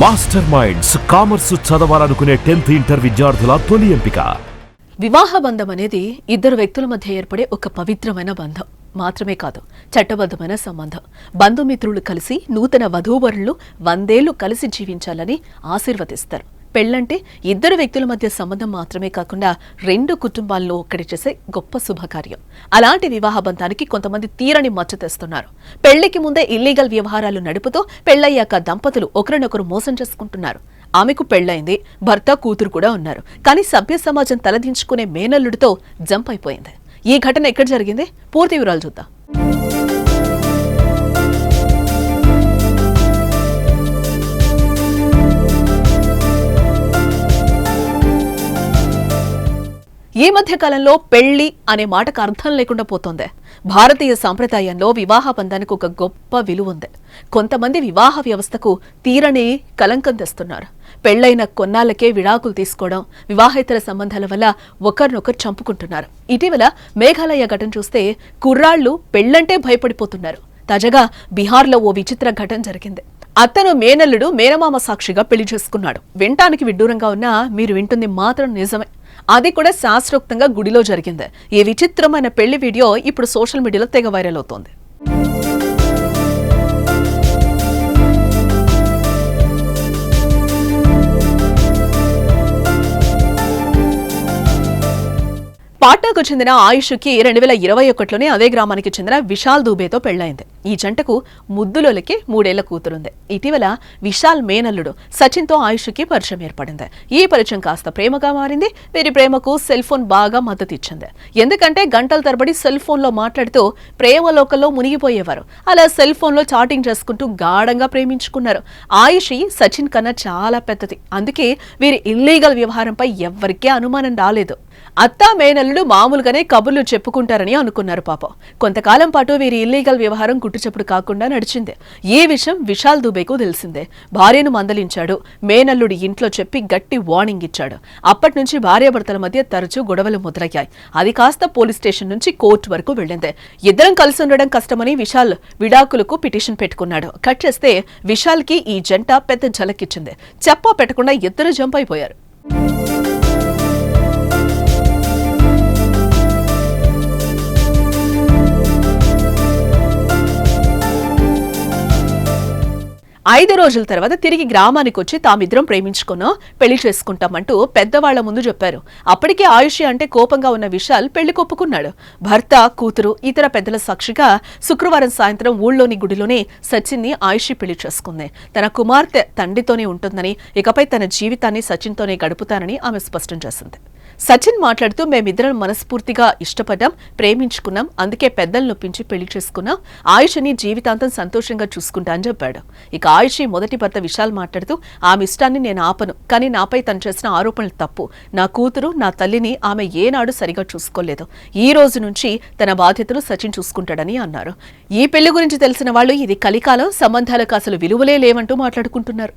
Master minds commerce చదవాలనుకునే 10th inter విద్యార్థుల తొలి ఎంపిక. వివాహ బంధం అనేది ఇద్దరు వ్యక్తుల మధ్య ఏర్పడే ఒక పవిత్రమైన బంధం మాత్రమే కాదు, చట్టబద్ధమైన సంబంధం. బంధుమిత్రులు కలిసి నూతన వధూవరులు 100 ఏళ్లు కలిసి జీవించాలని ఆశీర్వదిస్తారు. పెళ్లంటే ఇద్దరు వ్యక్తుల మధ్య సంబంధం మాత్రమే కాకుండా 2 కుటుంబాల్లో ఒక్కటి చేసే గొప్ప శుభకార్యం. అలాంటి వివాహ బంధానికి కొంతమంది తీరని మచ్చ తెస్తున్నారు. పెళ్లికి ముందే ఇల్లీగల్ వ్యవహారాలు నడుపుతూ పెళ్లయ్యాక దంపతులు ఒకరినొకరు మోసం చేసుకుంటున్నారు. ఆమెకు పెళ్లైంది, భర్త కూతురు కూడా ఉన్నారు. కానీ సభ్య సమాజం తలదించుకునే మేనల్లుడితో జంప్ అయిపోయింది. ఈ ఘటన ఎక్కడ జరిగింది? పూర్తి వివరాలు చూద్దాం. ఈ మధ్య కాలంలో పెళ్లి అనే మాటకు అర్థం లేకుండా పోతోంది. భారతీయ సాంప్రదాయంలో వివాహ బంధానికి ఒక గొప్ప విలువ ఉంది. కొంతమంది వివాహ వ్యవస్థకు తీరని కలంకం తెస్తున్నారు. పెళ్లైన కొన్నాళ్లకే విడాకులు తీసుకోవడం, వివాహేతర సంబంధాల వల్ల ఒకరినొకరు చంపుకుంటున్నారు. ఇటీవల మేఘాలయ ఘటన చూస్తే కుర్రాళ్లు పెళ్లంటే భయపడిపోతున్నారు. తాజాగా బీహార్లో ఓ విచిత్ర ఘటన జరిగింది. అతను మేనల్లుడు మేనమామ సాక్షిగా పెళ్లి చేసుకున్నాడు. వినటానికి విడ్డూరంగా ఉన్నా మీరు వింటుంది మాత్రం నిజమే. అది కూడా శాస్త్రోక్తంగా గుడిలో జరిగింది. ఈ విచిత్రమైన పెళ్లి వీడియో ఇప్పుడు సోషల్ మీడియాలో తెగ వైరల్ అవుతోంది. పాట్నాకు చెందిన ఆయుష్కి 2021లోనే అదే గ్రామానికి చెందిన విశాల్ దూబేతో పెళ్లైంది. ఈ జంటకు ముద్దులోలకి 3 ఏళ్ల కూతురుంది. ఇటీవల విశాల్ మేనల్లుడు సచిన్తో ఆయుష్కి పరిచయం ఏర్పడింది. ఈ పరిచయం కాస్త ప్రేమగా మారింది. వీరి ప్రేమకు సెల్ ఫోన్ బాగా మద్దతు ఇచ్చింది. ఎందుకంటే గంటల తరబడి సెల్ ఫోన్లో మాట్లాడుతూ ప్రేమలోకంలో మునిగిపోయేవారు. అలా సెల్ ఫోన్లో చాటింగ్ చేసుకుంటూ గాఢంగా ప్రేమించుకున్నారు. ఆయుషి సచిన్ కన్నా చాలా పెద్దది. అందుకే వీరి ఇల్లీగల్ వ్యవహారంపై ఎవ్వరికీ అనుమానం రాలేదు. అత్తా మేనల్లుడు మామూలుగానే కబుర్లు చెప్పుకుంటారని అనుకున్నారు. పాపం కొంతకాలం పాటు వీరి ఇల్లీగల్ వ్యవహారం గుట్టుచప్పుడు కాకుండా నడిచింది. ఈ విషయం విశాల్ దుబేకు తెలిసిందే. భార్యను మందలించాడు. మేనల్లుడి ఇంట్లో చెప్పి గట్టి వార్నింగ్ ఇచ్చాడు. అప్పటి నుంచి భార్యాభర్తల మధ్య తరచూ గొడవలు మొదలయ్యాయి. అది కాస్త పోలీస్ స్టేషన్ నుంచి కోర్టు వరకు వెళ్ళింది. ఇద్దరం కలిసి ఉండడం కష్టమని విశాల్ విడాకులకు పిటిషన్ పెట్టుకున్నాడు. కట్ చేస్తే విశాల్ కి ఈ జంట పెద్ద ఝలకిచ్చింది. చెప్పా పెట్టకుండా ఇద్దరు జంప్ అయిపోయారు. ఐదు రోజుల తర్వాత తిరిగి గ్రామానికి వచ్చి తామిద్దరం ప్రేమించుకున్నాం, పెళ్లి చేసుకుంటామంటూ పెద్దవాళ్ల ముందు చెప్పారు. అప్పటికే ఆయుషి అంటే కోపంగా ఉన్న విశాల్ పెళ్లి కొప్పుకున్నాడు. భర్త, కూతురు, ఇతర పెద్దల సాక్షిగా శుక్రవారం సాయంత్రం ఊళ్ళోని గుడిలోనే సచిన్ని ఆయుషి పెళ్లి చేసుకుంది. తన కుమార్తె తండ్రితోనే ఉంటుందని, ఇకపై తన జీవితాన్ని సచిన్తోనే గడుపుతానని ఆమె స్పష్టం చేసింది. సచిన్ మాట్లాడుతూ మేమిద్దరం మనస్ఫూర్తిగా ఇష్టపడ్డాం, ప్రేమించుకున్నాం, అందుకే పెద్దలు నొప్పించి పెళ్లి చేసుకున్నాం, ఆయుషిని జీవితాంతం సంతోషంగా చూసుకుంటా అని చెప్పాడు. ఇక ఆయుషి మొదటి భర్త విశాల్ మాట్లాడుతూ ఆమె ఇష్టాన్ని నేను ఆపను, కానీ నాపై తను చేసిన ఆరోపణలు తప్పు. నా కూతురు, నా తల్లిని ఆమె ఏనాడు సరిగా చూసుకోలేదు. ఈ రోజు నుంచి తన బాధ్యతలు సచిన్ చూసుకుంటాడని అన్నారు. ఈ పెళ్లి గురించి తెలిసిన వాళ్ళు ఇది కలికాలం, సంబంధాలకు అసలు విలువలే లేవంటూ మాట్లాడుకుంటున్నారు.